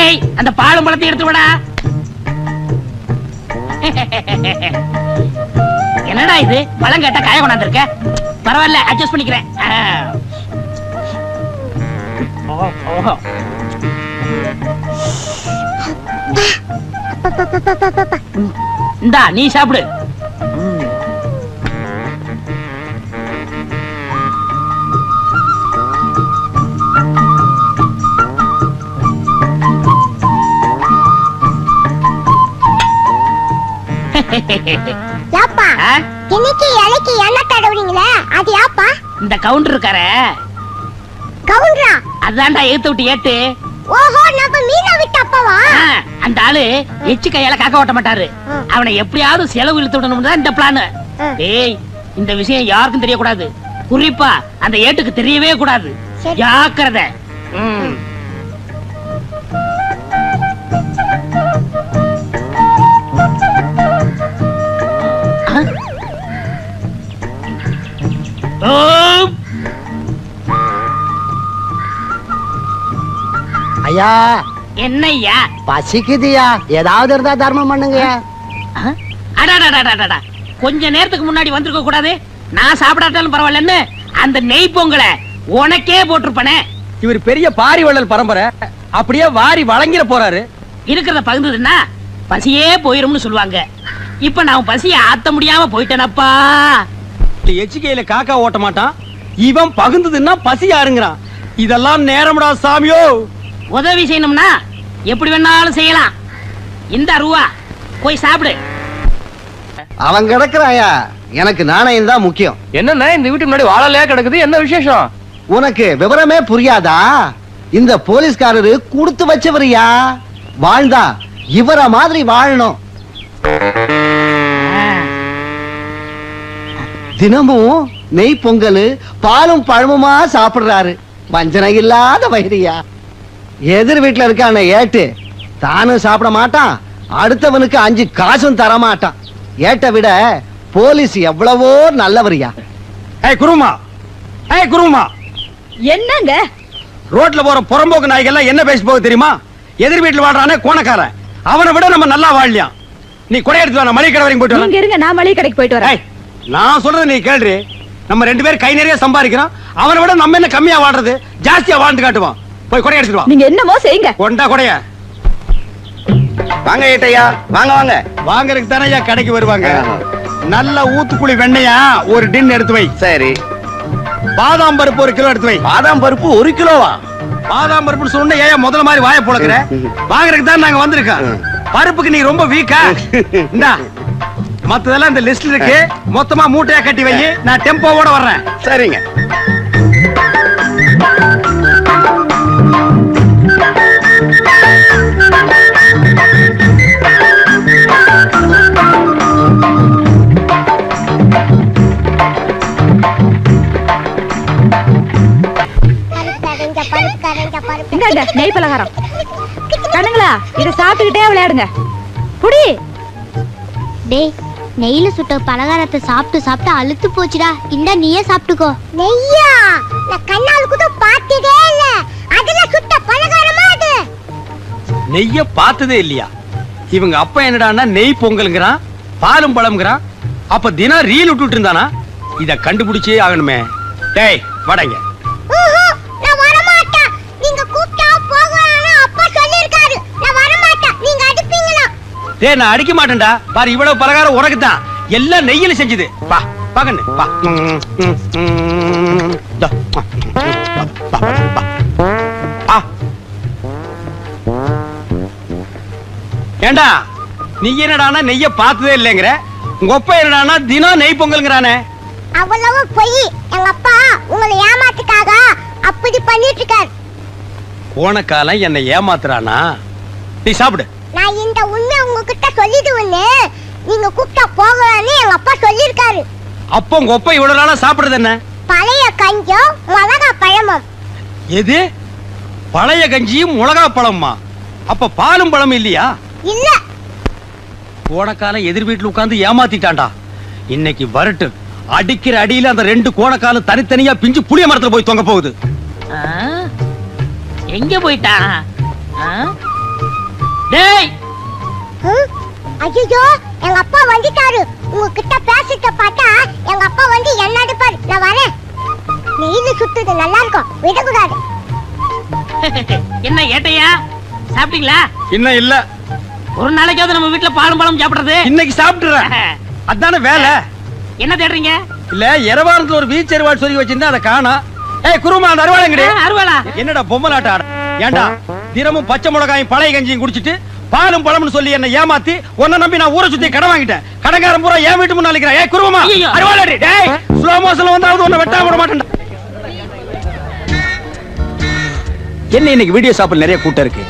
டேய் அந்த பாலும் பழத்தை எடுத்து விடா. என்னடா இது பழம் கேட்ட காய கொண்டாந்துருக்க? பரவாயில்ல அட்ஜஸ்ட் பண்ணிக்கிறேன். இந்தா நீ சாப்பிடு. யாப்பா இன்னைக்கு இலைக்கு எண்ணெய் தடவுறீங்களே அது யாப்பா? இந்த கவுண்டர் இருக்காரே. கவுண்டரா? அதான்டா ஏத்து விட்டு ஏத்து. ஓஹோ நம்ம மீனா விட்டு அப்பவா? அந்த ஆளு எச்சு கையால காக்க ஓட்ட மாட்டாரு. அவனை எப்படியாவது செலவு இழுத்து விடணும் தான் இந்த பிளான். டேய் இந்த விஷயம் யாருக்கும் தெரியக்கூடாது. குறிப்பா அந்த ஏட்டுக்கு தெரியவே கூடாது. ஜாக்கிரதை. ஐயா என்னய்யா பசிக்குதுயா, ஏதாவது இருந்தா தர்மம் பண்ணுங்க. கொஞ்ச நேரத்துக்கு முன்னாடி வந்திருக்க கூடாது. நான் சாப்பிடாட்டாலும் பரவாயில்லன்னு அந்த நெய் பொங்கலை உனக்கே போட்டிருப்பனே. இவர் பெரிய பாரி வள்ளல் பரம்பரை, அப்படியே வாரி வழங்கிட போறாரு. இருக்கிறத பகிர்ந்ததுன்னா பசியே போயிரும்னு சொல்லுவாங்க. இப்ப நான் பசிய ஆத்த முடியாம போயிட்டேனப்பா. எச்சிக்கையில காக்கா ஓட்ட மாட்டான், இவன் பகுந்ததுன்னா பசி யாருங்கிறான். இதெல்லாம் நேரம்டா சாமியோ. உதவி செய்யணும்னா எப்படி வேணாலும் செய்யலாம். இந்த ரூபா போய் சாப்பிடு. அவன் கிடக்குறாயா, எனக்கு நாணயம் தான் முக்கியம். என்னன்னா இந்த வீட்டுக்கு முன்னாடி வாழலையா கிடக்குது, என்ன விசேஷம்? உனக்கு விவரமே புரியாதா? இந்த போலீஸ்காரரு கொடுத்து வச்சவரியா. வாழ்ந்தா இவர மாதிரி வாழணும். தினமும் நெய் பொங்கல் பாலும் பழமுமா சாப்பிடுறாரு. வஞ்சனை இல்லாத வயிறியா. எதிர் வீட்டுல இருக்கான ஏட்டு தானும் சாப்பிட மாட்டான், அடுத்தவனுக்கு 5 காசும் தர மாட்டான். ஏட்ட விட போலீஸ் எவ்வளவோ நல்லவரியா. குருமா, குருமா, என்னங்க ரோட்ல போற புறம்போக்கு நாய்கள் என்ன பேசி போக தெரியுமா? எதிர் வீட்டுல வாழ்றானே கோணக்காரன், அவனை விட நம்ம நல்லா வாழலாம். நீ கொடை எடுத்து வா, மளிகை கடை வரைக்கும் போயிட்டு இங்க இருங்க, நான் மளிகை கடைக்கு போயிட்டு வரேன். நான் சொல்றது நீ கேள்றி. நம்ம 2 பேரும் கை நிறைய சம்பாதிக்கிறோம், அவனை விட நம்ம என்ன கம்மியா வாழ்றது, ஜாஸ்தியா வாழ்ந்து காட்டுவோம். போய் கொடை எடுத்துட்டு வா. நீங்க என்னமோ செய்யுங்க. கொண்டா கொடைய. வாங்க ஏட்டையா, வாங்க வாங்க. வாங்கறதுக்கு தானே ஐயா கடைக்கு வருவாங்க. நல்ல ஊத்துக்குழி வெண்ணையா ஒரு டின் எடுத்து வை. சரி. பாதாம் பருப்பு 1 கிலோ எடுத்து வை. பாதாம் பருப்பு 1 கிலோவா? பாதாம் பருப்பு சொன்ன ஏன் முதல்ல மாதிரி வாயை புழக்கிற? வாங்குறதுக்கு தான் நாங்க வந்திருக்கோம். பருப்புக்கு நீ ரொம்ப வீக்கா? இந்தா மத்ததெல்லாம் இந்த லிஸ்ட்ல இருக்கு, மொத்தமா மூட்டையா கட்டி வை. நான் டெம்போவோட வர்றேன். சரிங்க. இந்தாங்க நெய் பலகாரம். கண்ணுங்களா இத சாப்பிட்டுக்கிட்டே விளையாடுங்க. புடி. டேய் நெய்ல சுட்ட பலகாரத்தை சாப்பிட்டு சாப்பிட்டு அழுத்து போச்சுடா. இந்த நீயே சாப்பிட்டுக்கோ. நெய்யா? நான் கண்ணால கூட பார்த்ததே இல்ல. அதுல சுட்ட பலகாரமா அது? நெய்ய பார்த்ததே இல்லையா? இவங்க அப்பா என்னடான்னா நெய் பொங்கல்ங்கறான், பாலும் பழம்ங்கறான். அப்ப தினம் ரீல் விட்டுட்டு இருந்தானா? இத கண்டுபிடிச்சே ஆகணுமே. டேய் வடங்க. நான் வர மாட்டேன். நீங்க கூப்பிட்டா போகணும்னு அப்பா சொல்லிருக்காரு. நான் வர மாட்டேன். நீங்க அடிப்பீங்களா? டேய் நான் அடிக்க மாட்டேன்டா. பாரு இவ்வளவு பலகாரம் உனக்கு தான். எல்லாம் நெய்யில செஞ்சது. வா பாக்கண்ணு வா. ஏண்டா நீ என்னடானா நெய்ய பார்த்ததே இல்லைங்கிற, உங்க அப்பா என்னடானா தினம் நெய் பொங்கல்ங்கறானே. அவ்வளவு பொய். எங்க அப்பா உங்களை ஏமாத்துக்காக அப்படி பண்ணிட்டு இருக்காரு. போன காலம் என்னை ஏமாத்துறானா? நீ சாப்பிடு. நான் இந்த உண்மை உங்ககிட்ட சொல்லிடுவேன்னு நீங்க கூப்பிட்டா போகலான்னு எங்க அப்பா சொல்லிருக்காரு. அப்போ உங்க அப்பா இவ்வளவு நாளா சாப்பிடுறது என்ன? பழைய கஞ்சும் மிளகா பழமும். எது? பழைய கஞ்சியும் மிளகா பழமா? அப்ப பாலும் பழம் இல்லையா? இல்ல. போன காலம் எதிர் வீட்டுல உட்கார்ந்து ஏமாத்திட்டான்டா. இன்னைக்கு வரட்டு அடிக்கிற அடியில அந்த 2 கோணக்காலும் தனித்தனியா பிஞ்சு புளிய மரத்துல போய் தொங்க போகுது. எங்க போயிட்டான்? டேய் ஐயோ எங்க அப்பா வந்துட்டாரு. உங்ககிட்ட பேசிட்டு பார்த்தா எங்க அப்பா வந்து என்ன அடிப்பாரு. நான் வரேன். நெய்ல சுத்துது நல்லா இருக்கும், விடக்கூடாது. என்ன ஏட்டையா சாப்பிட்டீங்களா? இன்னும் இல்ல. ஒரு நாளைக்காவது நம்ம வீட்டுல பாலும் பழம் சாப்பிடுறது. இன்னைக்கு சாப்பிட்டுறேன். அதானே வேலை. என்ன தேடுறீங்க? இல்ல இரவாரத்துல ஒரு வீச்சு அருவாள் சொல்லி வச்சிருந்தா அதை காணோம். ஏய் குருமா அந்த அருவாளைங்கடி. அருவாளா? என்னடா பொம்மலாட்ட ஆட? ஏண்டா தினமும் பச்சை மிளகாயும் பழைய கஞ்சியும் குடிச்சிட்டு பாலும் பழம்னு சொல்லி என்ன ஏமாத்தி உன்னை நம்பி நான் ஊரை சுத்தி கடன் வாங்கிட்டேன். கடங்காரன் பூரா ஏன் வீட்டு முன்னால நிக்கிறேன். ஏய் குருமா ஐயோ. அருவாளடி. டேய் ஸ்லோ மோஷன்ல வந்தாவது உன்னை வெட்டாம விட மாட்டேன்டா. என்ன இன்னைக்கு வீடியோ ஷாப்பில் நிறைய கூட்டம் இருக்கு.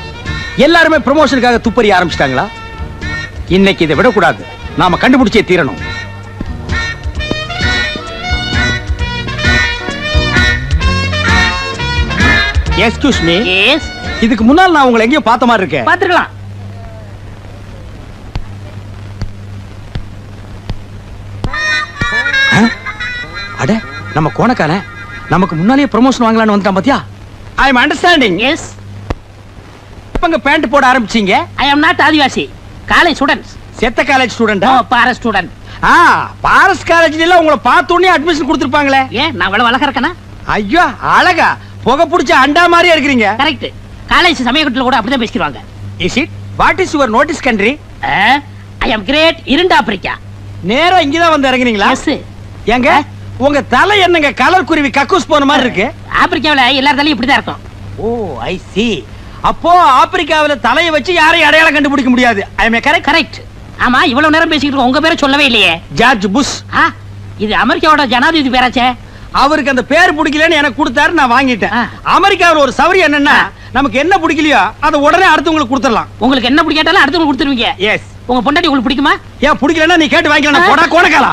எல்லாருமே ப்ரமோஷனுக்காக துப்பறி ஆரம்பிச்சிட்டாங்களா? இன்னைக்கு இதை விடக்கூடாது. நாம கண்டுபிடிச்சே தீரணும். Excuse me. எஸ். இதுக்கு முன்னால் நான் உங்களை எங்கேயும் பார்த்த மாதிரி இருக்கேன். பாத்துக்கலாம். அட நம்ம கோணக்கான நமக்கு முன்னாலேயே ப்ரமோஷன் வாங்கலாம்னு வந்துட்டான் பாத்தியா? I am understanding. எஸ். எப்பங்க பேண்ட் போட ஆரம்பிச்சீங்க? ஐ அம் நாட் ஆதிவாசி. College students. செத்த காலேஜ் ஸ்டூடெண்டா? பாரஸ் ஸ்டூடண்ட். பாரஸ் காலேஜ்ல எல்லாம் உங்களை பார்த்த உடனே அட்மிஷன் கொடுத்திருப்பாங்களே. ஏன் நான் அவ்வளவு அழகா இருக்கேனா? ஐயோ அழகா புகை பிடிச்ச அண்டா மாதிரியா இருக்கிறீங்க. கரெக்ட். காலேஜ் சமயக்கட்டுல கூட அப்படிதான் பேசிடுவாங்க. Is it? What is your notice country? I am great இரண்டு ஆப்பிரிக்கா. நேரா இங்கதான் வந்து இறங்குறீங்களா? எஸ். ஏங்க உங்க தலை என்னங்க கலர் குருவி கக்கூஸ் போன மாதிரி இருக்கு? ஆப்பிரிக்காவில எல்லார் தலையும் இப்படிதான் இருக்கும். ஓ ஐ சி. அப்போ ஆப்பிரிக்காவில தலையை வச்சு யாரையும் அடையாளம் கண்டுபிடிக்க முடியாது. ஐ அம் கரெக்ட்? கரெக்ட். ஆமா இவ்வளவு நேரம் பேசிக்கிட்டு இருக்கோம். உங்க பேரை சொல்லவே இல்லையே. George Bush. இது அமெரிக்காவோட ஜனாதிபதி பேராச்சே. அவருக்கு அந்த பேர் பிடிக்கலன்னு எனக்கு கொடுத்தாரு, நான் வாங்கிட்டேன். ஆ. அமெரிக்காவில் ஒரு சவரி என்னன்னா நமக்கு என்ன பிடிக்கலையோ அதை உடனே அடுத்தவங்களுக்கு கொடுத்துடலாம். உங்களுக்கு என்ன பிடிக்காட்டாலும் அடுத்தவங்க கொடுத்துருவீங்க. எஸ். உங்க பொண்டாட்டி உங்களுக்கு பிடிக்குமா? ஏன் பிடிக்கலன்னா நீ கேட்டு வாங்கிக்கலாம். ஆ. போடா கோணக்காலா.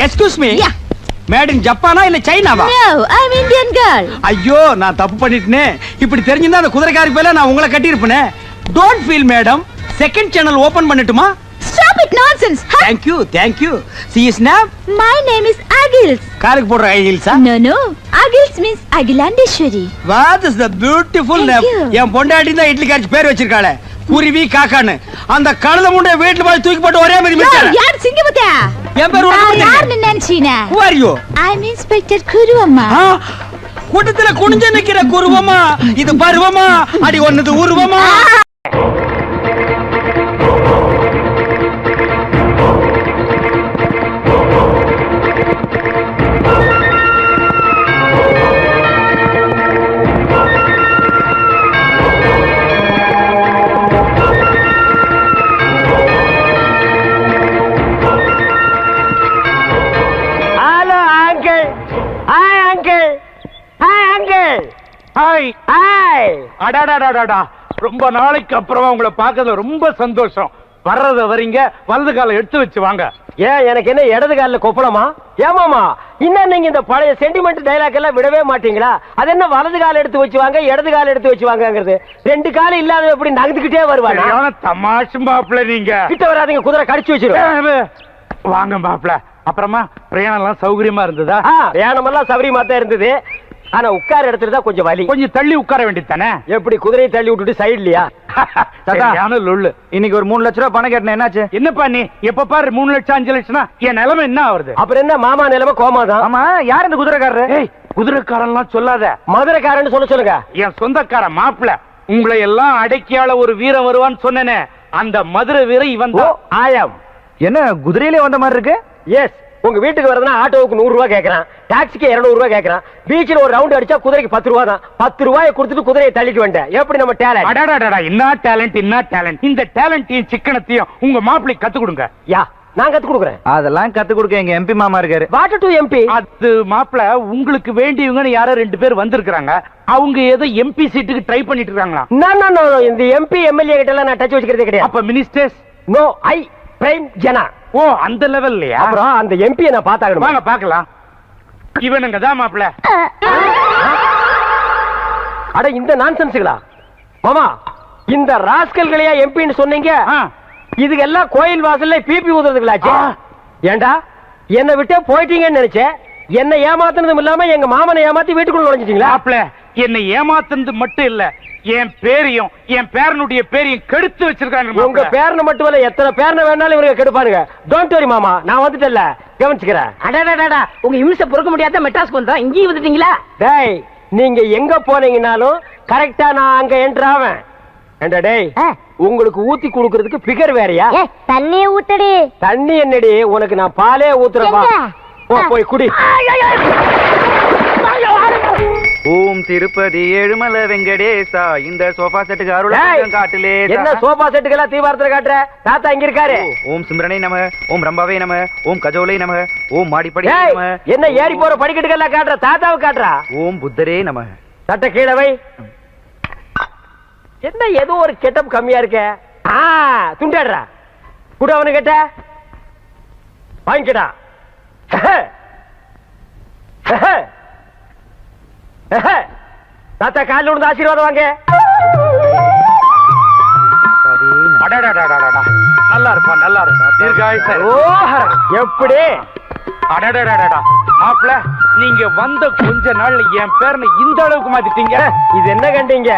Excuse me. Yeah. Made in ஜப்பானா இல்ல சைனாவா? No, I'm Indian girl. ஐயோ நான் தப்பு பண்ணிட்டேனே. இப்படி தெரிஞ்சிருந்தா அந்த குதிரைக்காரி பேல நான் உங்களை கட்டி இருப்பேனே. Don't feel madam. Second channel open பண்ணட்டுமா? Stop it nonsense. Huh? Thank you thank you. She is name? My name is Agils. காருக்கு போடுற ஐகில்ஸா? No. Agils means Agilandeshwari. What is the beautiful Thank name. you. என் பொண்டாட்டி தான் இட்லி காய்ச்சி பேர் வச்சிருக்காளே. குருவி காக்கான்னு. அந்த கழுத முண்டை வீட்டுல போய் தூக்கி போட்டு ஒரே மாதிரி மிச்சாரு. யார் சிங்கமுத்தா? என் பேர் உனக்கு நான் தெரியும். யாருன்னு நினைச்சீனா? Who are you? I'm Inspector Kuru அம்மா. கூட்டத்துல குனிஞ்சு நிக்கிற குருவமா இது பருவமா அடி ஒன்னது உருவமா? Hello uncle. Hi uncle. Hi uncle. Hi. Hi. அடாடாடாடாடா, ரொம்ப நாளைக்கு அப்புறமா உங்களை பார்க்கறது ரொம்ப சந்தோஷம். வர்றத வரீங்க, வலது காலை எடுத்து வச்சு வாங்க. ஏன் எனக்கு என்ன இடது காலில் கொப்பளமா? ஏமாமா இன்னும் நீங்க இந்த பழைய சென்டிமெண்ட் டைலாக் எல்லாம் விடவே மாட்டீங்களா? அது என்ன வலது கால எடுத்து வச்சு வாங்க, இடது கால எடுத்து வச்சு வாங்கங்கிறது? ரெண்டு காலம் இல்லாத எப்படி நகர்ந்துகிட்டே வருவாங்க? சரியான தமாஷு மாப்பிள்ள நீங்க. கிட்ட வராதீங்க, குதிரை கடிச்சு வச்சிரும். வாங்க மாப்பிள்ள. அப்புறமா பிரயாணம் எல்லாம் சௌகரியமா இருந்ததா? பிரயாணம் எல்லாம் சௌகரியமா தான் இருந்தது. ஆனா உட்கார இடத்துல தான் கொஞ்சம் வலி. கொஞ்சம் தள்ளி உட்கார வேண்டியதானே? எப்படி குதிரையை தள்ளி விட்டுட்டு சைட்லயா? சரியான லொள்ளு. இன்னைக்கு ஒரு 3 லட்சம் ரூபாய் பணம் கேட்டேன், என்னாச்சு? என்னப்பா நீ எப்ப பாரு 3 லட்சம் 5 லட்சம்னா என் நிலைமை என்ன ஆகுது? அப்புறம் என்ன மாமா நிலைமை கோமாதான். ஆமா, யார் இந்த குதிரைக்காரரு? ஏய், குதிரைக்காரன்லாம் சொல்லாத. மதுரைக்காரன்னு சொல்லுங்க. என் சொந்தக்கார மாப்பிள்ள. உங்களை எல்லாம் அடக்கியால ஒரு வீரன் வருவான்னு சொன்னேனே, அந்த மதுரை வீரன் இவன் தான். ஆயம். என்ன குதிரையிலே வந்த மாதிரி இருக்கு? எஸ். உங்க வீட்டுக்கு வரதுனா ஆட்டோவுக்கு 100 ரூபாய் கேக்குறான், டாக்ஸிக்கு 200 ரூபாய் கேக்குறான். பீச்சில் ஒரு ரவுண்ட் அடிச்சா குதிரைக்கு 10 ரூபாய் தான். 10 ரூபாயை கொடுத்துட்டு குதிரையை தள்ளிட்டு வந்தேன். எப்படி நம்ம டேலண்ட்? அடடடடா, என்ன டேலண்ட், என்ன டேலண்ட். இந்த டேலண்டையும் சிக்கனத்தையும் உங்க மாப்பிள்ளை கத்து கொடுங்க. யா, நான் கத்து கொடுக்குறேன். அதெல்லாம் கத்து கொடுக்க எங்க எம்பி மாமா இருக்காரு. Water to MP. அது மாப்பிள்ள, உங்களுக்கு வேண்டியவங்கன்னு யாரோ 2 பேர் வந்திருக்காங்க. அவங்க ஏதோ எம்பி சீட்டுக்கு ட்ரை பண்ணிட்டு இருக்காங்களா? நோ, இந்த எம்பி எம்எல்ஏ கிட்ட எல்லாம் நான் டச் வச்சுக்கிறதே கிடையாது. அப்ப மினிஸ்டர்ஸ்? நோ, ஐ பிரைம் ஜனா. ஓ, அந்த லெவல்லயா? அப்புறம் அந்த எம்பியை நான் பார்த்தாகணும். வாங்க பார்க்கலாம். இவனுங்க தான் மாப்பிள்ள. அட இந்த நான்சென்ஸ்களா மாமா? இந்த ராஸ்கல்களையா எம்பின்னு சொன்னீங்க? இதுக்கெல்லாம் கோயில் வாசல்ல பிபி ஊதுறதுங்களாச்சு. ஏண்டா என்னை விட்டே போயிட்டீங்கன்னு நினைச்சேன். என்ன ஏமாத்துனதும் இல்லாம எங்க மாமனை ஏமாத்தி வீட்டுக்குள்ள நுழைஞ்சிட்டீங்களா? மாப்பிள்ள, என்னை ஏமாத்துறது மட்டும் இல்ல, என் பேரையும் என் பேரனுடைய பேரையும் கெடுத்து வச்சிருக்காங்க. உங்க பேரனை மட்டும் இல்ல, எத்தனை பேரனை வேணாலும் இவங்க கெடுப்பானுங்க. டோன்ட் வரி மாமா, நான் வந்துட்டேன்ல, கவனிச்சுக்கிறேன். அடடடடா, உங்க இம்சை பொறுக்க முடியாத மெட்ராஸ்க்கு வந்தோம், இங்கேயும் வந்துட்டீங்களா? டேய், நீங்க எங்க போனீங்கனாலும் கரெக்டா நான் அங்க என்டர் ஆவேன். ஏண்டா டேய், உங்களுக்கு ஊத்தி குடுக்கிறதுக்கு பிகர் வேறயா? தண்ணிய ஊத்தடி. தண்ணி என்னடி, உனக்கு நான் பாலே ஊத்துறப்பா. போய் குடி. ஓம் திருப்பதி ஏழுமலை வெங்கடேசா, இந்த சோஃபா செட்டுக்கு அருள் காட்டுலே. என்ன சோஃபா செட்டுக்கெல்லாம் தீபாரத்துல காட்டுற? தாத்தா இங்க இருக்காரு. ஓம் சிம்ரனை நம, ஓம் ரம்பாவே நம, ஓம் கஜோலை நம, ஓம் மாடிப்படி நம. என்ன ஏறி போற படிக்கட்டுக்கெல்லாம் காட்டுற? தாத்தாவை காட்டுறா. ஓம் புத்தரே நம. சட்ட கீழே வை. என்ன ஏதோ ஒரு கெட்டப் கம்மியா இருக்க? துண்டாடுறா. கூட அவனு கேட்ட வாங்கிக்கடா. தாத்தா காலில் விழுந்து ஆசீர்வாதம் வாங்க. நல்லா இருப்பா, நல்லா இருப்பா. தீர்காயுசு. எப்படி? அடடடடா மாப்ள, நீங்க வந்த கொஞ்ச நாள்ல என் பேரனை இந்த அளவுக்கு மாத்திட்டீங்க. இது என்ன கண்டீங்க?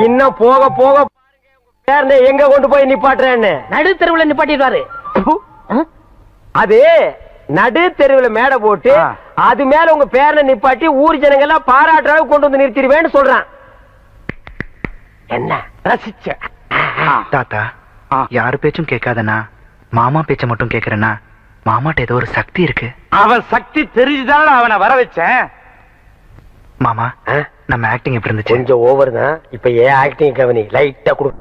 இன்னும் போக போக பேரனை எங்க கொண்டு போய் நிப்பாட்டுறேன்னு நடு தெருவுல நிப்பாட்டிடுவாரு. அது நடு தெருவுல மேடை போட்டு அது மேல உங்க பேரனை நிப்பாட்டி ஊர் ஜனங்க எல்லாம் பாராட்டுறாங்க கொண்டு வந்து நிறுத்திடுவேன்னு சொல்றான். என்ன ரசிச்ச? தாத்தா, யாரு பேச்சும் கேட்காதனா, மாமா பேச்ச மட்டும் கேக்குறேன்னா, மாமாட்ட ஏதோ ஒரு சக்தி இருக்கு. அவன் சக்தி தெரிஞ்சுதான அவனை வர வச்சேன். மாமா, நம்ம ஆக்டிங் எப்படி இருந்துச்சு? கொஞ்சம் ஓவர் தான். இப்ப ஏன் ஆக்டிங் கவனி லைட்டா கொடு.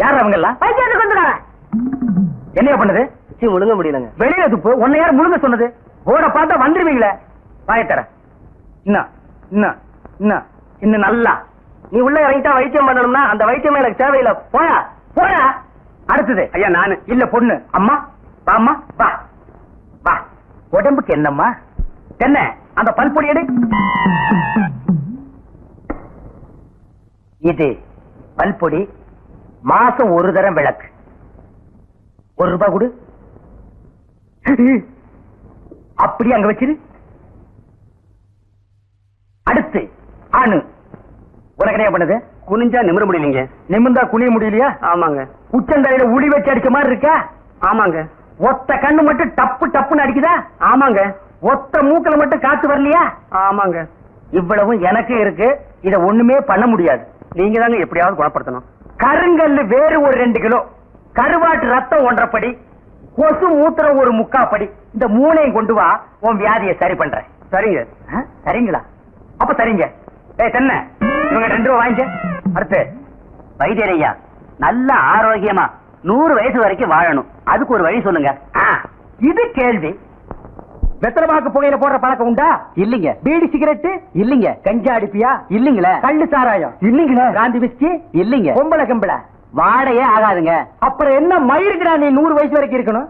யார் அவங்க எல்லாம்? என்ன பண்ணது? முழுங்க முடியலங்க. வெளியில துப்பு. உன்னை யார் முழுங்க சொன்னது? போட பார்த்தா வந்துருவீங்களே. வாயத்தர. இன்னும் நல்லா நீ உள்ள இறங்கிட்டா வைத்தியம் பண்ணணும்னா அந்த வைத்தியம் எனக்கு தேவையில்லை. போயா போயா. அடுத்தது ஐயா நானு இல்ல பொண்ணு. அம்மா வாம்மா வா வா. உடம்புக்கு என்னம்மா? என்ன அந்த பல்பொடி எடு. இது பல்பொடி. மாசம் ஒரு தரம் விளக்கு. ₹1 கொடு. அப்படி அங்க வச்சிரு. அடுத்து ஆணு. உனக்கு என்ன பண்ணுது? குனிஞ்சா நிமிர முடியலீங்க. நிமிர்ந்தா குனிய முடியலையா? ஆமாங்க. உச்சந்தலையில உளி வச்சு அடிச்ச மாதிரி இருக்கா? ஆமாங்க. ஒத்த கண்ணு மட்டும் டப்பு டப்புன்னு அடிக்குதா? ஆமாங்க. ஒத்த மூக்கல மட்டும் காத்து வரலையா? ஆமாங்க. இவ்வளவும் எனக்கு இருக்கு. இத ஒண்ணுமே பண்ண முடியாது. நீங்க தாங்க எப்படியாவது குணப்படுத்தணும். கருங்கல்லு வேறு ஒரு 2 கிலோ, கருவாட்டு ரத்தம் 1.5 படி, கொசு மூத்திரம் ஒரு 3/4 படி. இந்த 3ஐயும் கொண்டு வா, உன் வியாதியை சரி பண்றேன். சரிங்க. சரிங்களா? அப்ப சரிங்க. தென்ன இவங்க 2 ரூபா வாங்கிக்க. அடுத்து வைத்தியரையா, நல்ல ஆரோக்கியமா 100 வயசு வரைக்கும் வாழணும், அதுக்கு ஒரு வழி சொல்லுங்க. இது கேள்வி. வெத்தலமாக்கு புகையில போடுற பழக்கம் உண்டா? இல்லீங்க. பீடி சிகரெட் இல்லீங்க. கஞ்சா அடிப்பியா? இல்லீங்களே. கள்ளு சாராயம் இல்லீங்களே. காந்தி விஸ்கி இல்லீங்க. பொம்பளை கம்பளை வாடையே ஆகாதுங்க. அப்புறம் என்ன மயிருக்குடா நீ 100 வயசு வரைக்கும் இருக்கணும்?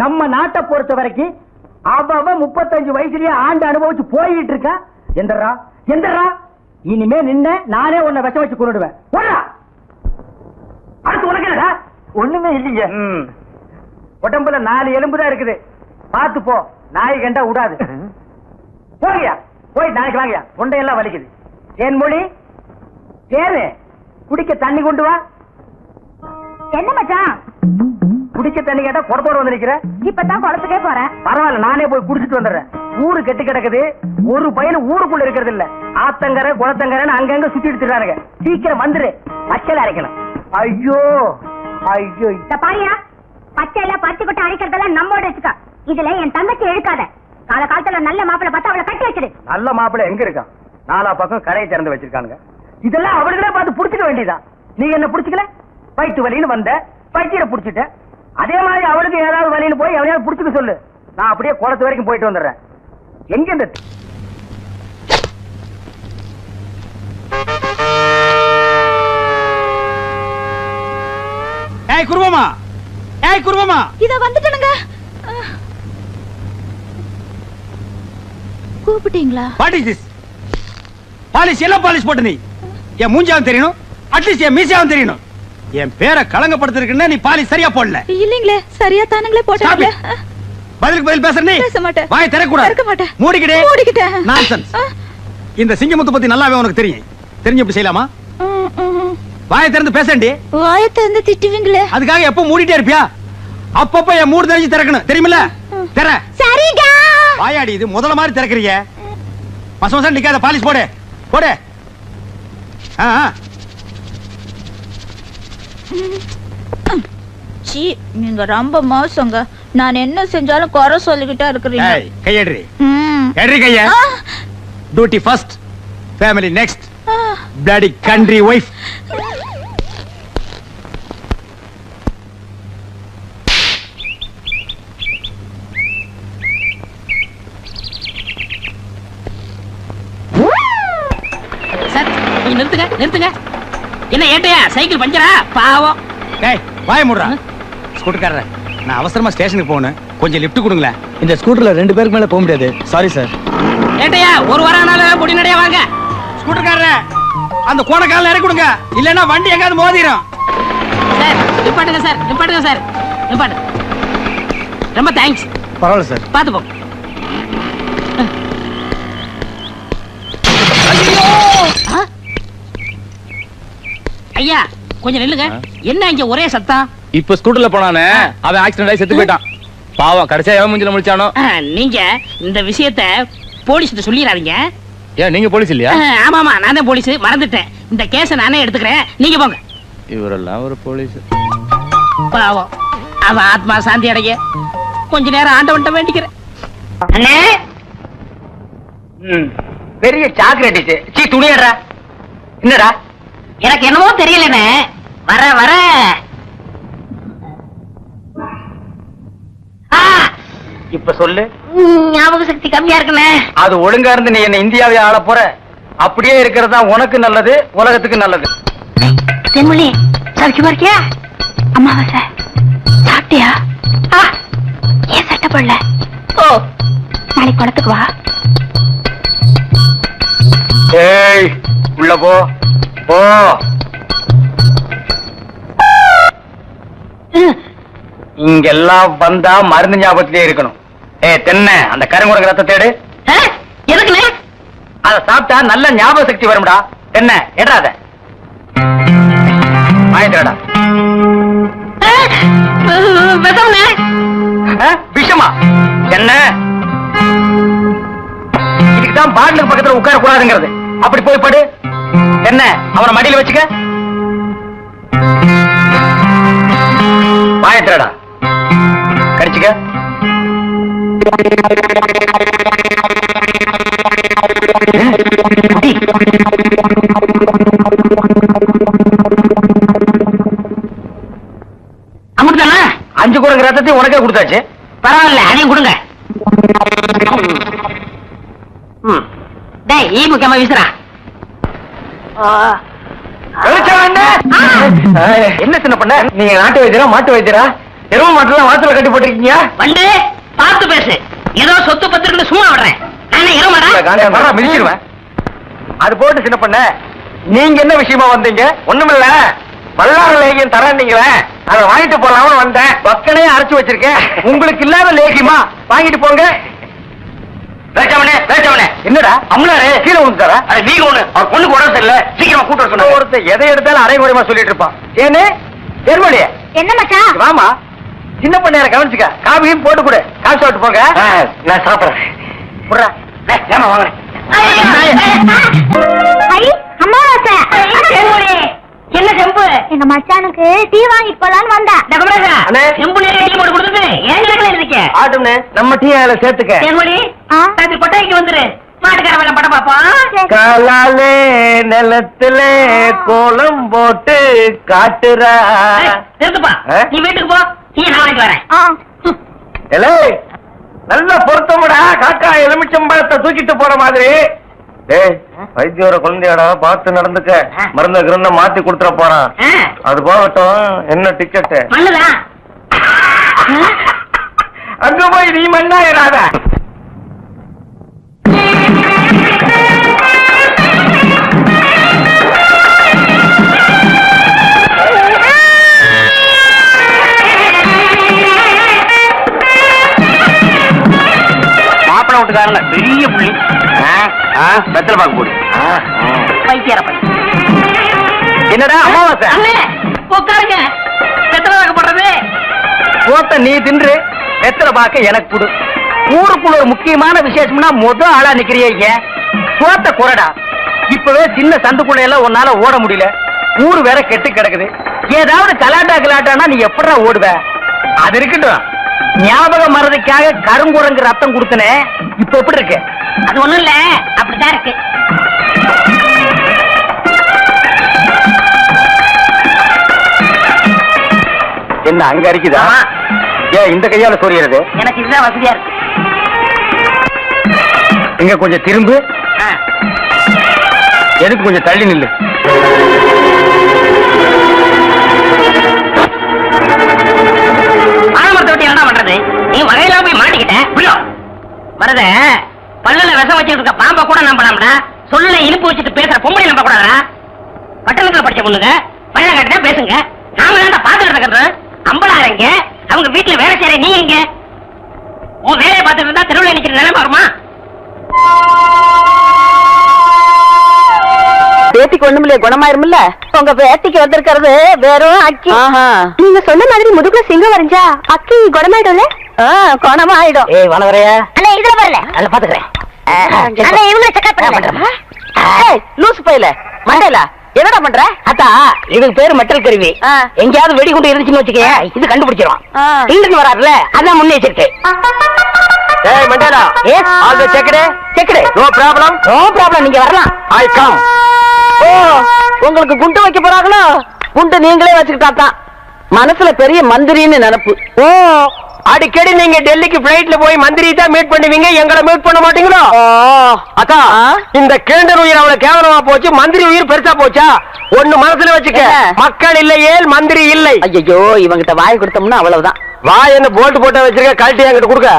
நம்ம நாட்டை பொறுத்த வரைக்கும் அவ 35 வயசுலயே ஆண்டு அனுபவிச்சு போயிட்டு இருக்கா. எந்தரா எந்தரா, இனிமே நின்ன நானே உன்னை விஷம் வச்சு கொண்டுடுவேன். அடுத்து உனக்கு என்னடா? ஒண்ணுமே இல்லீங்க. உடம்புல 4 எலும்பு தான் இருக்குது. பாத்து போ, நாய் கண்டா விடாது. போகியா, போய் நாளைக்கு வாங்கியா. தொண்டையெல்லாம் வலிக்குது. தேன்மொழி, தேனு, குடிக்க தண்ணி கொண்டு வா. என்ன மச்சான்? குடிக்க தண்ணி கேட்டா குடத்தோட வந்து நிக்கிற. இப்பதான் குளத்துக்கே போறேன். பரவாயில்ல, நானே போய் குடிச்சிட்டு வந்துடுறேன். ஊரு கெட்டு கிடக்குது. ஒரு பையன் ஊருக்குள்ள இருக்கிறது இல்ல. ஆத்தங்கரை குளத்தங்கரைன்னு அங்கங்க சுத்தி எடுத்துறானுங்க. சீக்கிரம் வந்துரு, பச்சையில அரைக்கணும். ஐயோ ஐயோ. பாரியா, பச்சையில பச்சை கொட்டை அரைக்கிறதெல்லாம் நம்மோட வச்சுக்கா. இதுல என் தங்கச்சி எழுக்காத. கால காலத்துல நல்ல மாப்பிளை பார்த்து அவளை கட்டி வச்சிரு. நல்ல மாப்பிளை எங்க இருக்கான்? 4 பக்கம் கடையை திறந்து வச்சிருக்கானுங்க. இதெல்லாம் அவர்களே பார்த்து புடிச்சுக்க வேண்டியதான். நீ என்ன புடிச்சுக்கல? வயிற்று வலின்னு வந்த, வயிற்ற புடிச்சிட்ட. அதே மாதிரி அவளுக்கு ஏதாவது வலின்னு போய் எவனையாவது புடிச்சுக்க சொல்லு. நான் அப்படியே குளத்து வரைக்கும் போயிட்டு வந்துடுறேன். எங்க இந்த குருவமா? குருவமா, இத வந்துட்டனுங்க. கூப்பிட்டீங்களா? What is this? பாலிஷ் எல்லாம் பாலிஷ் போட்டு நீ என் மூஞ்சாவும் தெரியணும், அட்லீஸ்ட் என் மீசியாவும் தெரியணும். என் பேரை களங்கப்படுத்திருக்குன்னா நீ பாலி சரியா போடல. இல்லீங்களே, சரியா தானுங்களே போட்டாங்களே. பதிலுக்கு பதில் பேசுற நீ பேச மாட்டேன். வாய் திறக்கூடாது. திறக்க மாட்டேன். மூடிக்கிட்டே. நான்சென்ஸ். இந்த சிங்கமுத்து பத்தி நல்லாவே உனக்கு தெரியும். தெரிஞ்சு எப்படி செய்யலாமா? வாயை திறந்து பேசண்டி. வாயை திறந்து திட்டுவீங்களே. அதுக்காக எப்ப மூடிட்டே இருப்பியா? அப்பப்ப என் மூடு தெரிஞ்சு திறக்கணும். தெரியுமில்ல? திற. சரிடா. வாயாடி இது முதல்ல மாதிரி திறக்கறீங்க. மசமசம் நிக்காத, பாலிஷ் போடு. போடு. சீ, நீங்க ரொம்ப மோசங்க. நான் என்ன செஞ்சாலும் குறை சொல்லிக்கிட்டே இருக்கிறீங்க. கையேடுறி. ஏடுறி கைய. Duty first, family next. bloody country wife. Sir, நீங்க நிறுத்துங்க. என்ன ஏட்டையா, சைக்கிள் பஞ்சரா? பாவம். டேய், வாய மூடுறா. ஸ்கூட்டர்காரரே, நான் அவசரமா ஸ்டேஷனுக்கு போகணும். கொஞ்சம் லிஃப்ட் கொடுங்களேன். இந்த ஸ்கூட்டர்ல 2 பேருக்கு மேல போக முடியாது. Sorry sir. ஏட்டையா, ஒரு வாரம்னாலும் பொடி நடையா வாங்க. ஸ்கூட்டர்காரரே, அந்த கோணக்கால இறக்கி கொடுங்க. இல்லன்னா வண்டி எங்காவது மோதிரும். சார், நிப்பாட்டுங்க சார். நிப்பாட்டு. ரொம்ப தேங்க்ஸ். பரவாயில்ல சார். பாத்து போ. ஐயா, கொஞ்சம் நில்லுங்க. என்ன இங்க ஒரே சத்தம்? இப்ப ஸ்கூட்டர்ல போனானே, அவன் ஆக்சிடென்ட் ஆகி செத்து போயிட்டான். பாவம், கடைசியா எவன் மூஞ்சில முடிச்சானோ. நீங்க இந்த விஷயத்தை போலீஸ்கிட்ட சொல்லிடாதீங்க. ஏன் நீங்க போலீஸ் இல்லையா? ஆமாமா, நான் தான் போலீஸ், மறந்துட்டேன். இந்த கேஸ நானே எடுத்துக்கிறேன், நீங்க போங்க. இவரெல்லாம் ஒரு போலீஸ். பாவம், அவன் ஆத்மா சாந்தி அடைய கொஞ்ச நேரம் ஆண்டவன்ட்ட வேண்டிக்கிறேன். அண்ணே, பெரிய சாக்லேட். சீ, துணியடா. என்னடா? எனக்கு என்னமோ தெரியலனே. வர இப்ப சொல்லு. ஞாபக சக்தி கம்மியா இருக்குனே. அது ஒழுங்கா இருந்து நீ என்ன இந்தியாவை ஆள போற. அப்படியே இருக்கிறதா உனக்கு நல்லது, உலகத்துக்கு நல்லது. தென்மொழி, சௌக்கியமா இருக்கியா? அம்மாவாசை சாப்பிட்டியா? ஏன் சட்டை போடல? ஓ, நாளைக்கு குளத்துக்கு வா. ஏய், உள்ள போ. இங்கெல்லாம் வந்தா மருந்து ஞாபகத்திலே இருக்கணும். தென்னை, அந்த கருங்குரங்கு ரத்த தேடு. எதுக்குனே? அத சாப்பிட்டா நல்ல ஞாபக சக்தி வரும்டா. தென்னை, எடாத. வாங்கிட்டடா. விஷமா? என்ன? இதுக்குதான் பாட்டிலுக்கு பக்கத்துல உட்கார கூடாதுங்கிறது. அப்படி போய் படு. என்ன, அவனை மடியில வச்சுக்க. வாயத்திரடா, கடிச்சுக்க. அமுட்டுதானே? 5 குரங்கு ரத்தத்தையும் உனக்கே கொடுத்தாச்சு. பரவாயில்ல, அதையும் கொடுங்க. டேய், ஈ முக்கியமா வீசுறா. என்ன சின்ன பண்ண? நீங்க நாட்டு வைத்தியரா மாட்டு வைத்தியரா? எருவு மாட்டுலாம் வாசல கட்டி போட்டிருக்கீங்க. வண்டு, பார்த்து பேசு. ஏதோ சொத்து பத்திரன்னு சும்மா விடுறேன். நானே எருமாடா மிதிச்சிருவேன். அது போட்டு சின்ன பண்ண, நீங்க என்ன விஷயமா வந்தீங்க? ஒண்ணுமில்ல, பல்லாறு லேகியம் தரேன்னீங்களே, அதை வாங்கிட்டு போலாம்னு வந்தேன். பக்கனையே அரைச்சு வச்சிருக்கேன். உங்களுக்கு இல்லாத லேகியமா? வாங்கிட்டு போங்க. என்னடா அம்லாரு கீழே விழுந்துட்டாரா? அது நீங்க ஒண்ணு, அவர் பொண்ணுக்கு உடம்பு சரியில்லை, சீக்கிரமா கூட்ட சொன்ன. ஒருத்தர் எதை எடுத்தாலும் அரைகுறைமா சொல்லிட்டு இருப்பான். ஏன்னு தெருமொழிய என்ன மச்சான்? வாமா, சின்ன பண்ணையார கவனிச்சுக்க. காபியும் போட்டு கொடு. காசு சாப்பிட்டு போங்க. நான் சாப்பிடுறேன். ஏமா வாங்க. அம்மாவாசை என்ன செம்பு? எங்க மச்சானுக்கு டீ வாங்கிட்டு போலான்னு வந்தேன். செம்பு டீ போட்டு கொடுத்தது ஏன் கிடக்கல இருக்கே? ஆட்டும்னே, நம்ம டீ அதுல சேர்த்துக்க. கொட்டாய்க்கு வந்துரு. மாட்டுக்கார வேலை படம் பாப்போம். காலாலே நிலத்துல கோலம் போட்டு காட்டுறா. நிறுத்துப்பா, நீ வீட்டுக்கு போ. டீ நான் வாங்கிட்டு வரேன். நல்ல பொருத்தமுடா. காக்கா எலுமிச்சம்பழத்தை தூக்கிட்டு போற மாதிரி. டேய், வைத்தியோட குழந்தையாடா, பார்த்து நடந்துக்க. மருந்த கிருந்த மாத்தி கொடுத்துட போறான். அது போகட்டும். என்ன டிக்கெட்? மண்ணுதான். அங்க போய் நீ மண்ணாயிராத. சோத்துக்காரன பெரிய புள்ளி. வெத்தலை பாக்கு போடு. என்னடா அமாவாசை? உட்காருங்க. வெத்தலை பாக்கு போடுறது. சோத்த நீ தின்று, வெத்தலை பாக்க எனக்கு கொடு. ஊருக்குள்ள ஒரு முக்கியமான விசேஷம்னா முதல் ஆளா நிக்கிறிய சோத்த குறடா. இப்பவே சின்ன சந்துக்குள்ள எல்லாம் உன்னால ஓட முடியல. ஊரு வேற கெட்டு கிடக்குது. ஏதாவது கலாட்டானா நீ எப்படா ஓடுவ? அது இருக்கட்டும், ஞாபகம் மறதிக்காக கருங்குரங்கு ரத்தம் கொடுத்தனே, இப்ப எப்படி இருக்கு? அது ஒண்ணும் இல்ல, அப்படிதான் இருக்கு. என்ன அங்க அரிக்குதா? ஏன் இந்த கையால சொரியறது? எனக்கு இதுதான் வசதியா இருக்கு. இங்க கொஞ்சம் திரும்பு. எதுக்கு கொஞ்சம் தள்ளி நில்லு. ஆலமரத்தை விட்டு என்ன பண்றது? நீ வகையில போய் மாட்டிக்கிட்ட வரத பல்லுல விஷம் வச்சுட்டு இருக்க பாம்பை கூட நம்பலாம்டா. சொல்ல இனிப்பு வச்சுட்டு பேசுற பொம்பளை நம்ப கூடாதா? பட்டணத்துல படிச்ச பொண்ணுங்க பழைய காட்டுதான் பேசுங்க. நாம தான் பாத்துட்டு இருக்கிறோம். அம்பளாரங்க அவங்க வீட்டுல வேலை செய்யற நீ எங்க? உன் வேலையை பார்த்துட்டு இருந்தா தெருவில் நிக்கிற நிலைமை வருமா? பேத்திக்கு ஒண்ணுமில்ல, குணமாயிருமில்ல. உங்க பேத்திக்கு வந்திருக்கிறது வெறும் அக்கி. நீங்க சொன்ன மாதிரி முதுகுல சிங்கம் வரைஞ்சா அக்கி குணமாயிடும்ல? குணமாயிடும். ஏய் வனவரையா, அண்ணா இதுல வரல. அதுல பாத்துக்கிறேன். அண்ணா இவங்களை செக்அப் பண்ணுங்க. லூசு பையில மண்டையில என்னடா பண்ற? அத்தா, இதுக்கு பேரு மெட்டல் கருவி. எங்கயாவது வெடிகுண்டு இருந்துச்சுன்னு வச்சுக்க, இது கண்டுபிடிச்சிரும். இல்லன்னு வராதுல, அதான் முன்னெச்சரிக்கை. ஏய் Mandela, yes all the checked. No problem, நீங்க வரலாம். I come. ஓ, உங்களுக்கு குண்டு வைக்க போறாங்களோ? குண்டு நீங்களே வச்சுக்கிட்டா தான் மனசுல பெரிய மந்திரின்னு நினைப்பு. ஓ, அடிக்கடி நீங்க டெல்லிக்கு பிளைட்ல போய் மந்திரி தான் மீட் பண்ணுவீங்க, எங்களை மீட் பண்ண மாட்டீங்களோ? அக்கா, இந்த கேண்டர் உயிர் அவ்வளவு கேவலமா போச்சு, மந்திரி உயிர் பெருசா போச்சா? ஒண்ணு மனசுல வச்சுக்க, மக்கள் இல்லையே மந்திரி இல்லை. ஐயோ, இவங்கிட்ட வாய் கொடுத்தோம்னா அவ்வளவுதான். வாய் என்ன போல்ட் போட்ட வச்சிருக்க, கழட்டி என்கிட்ட கொடுக்க.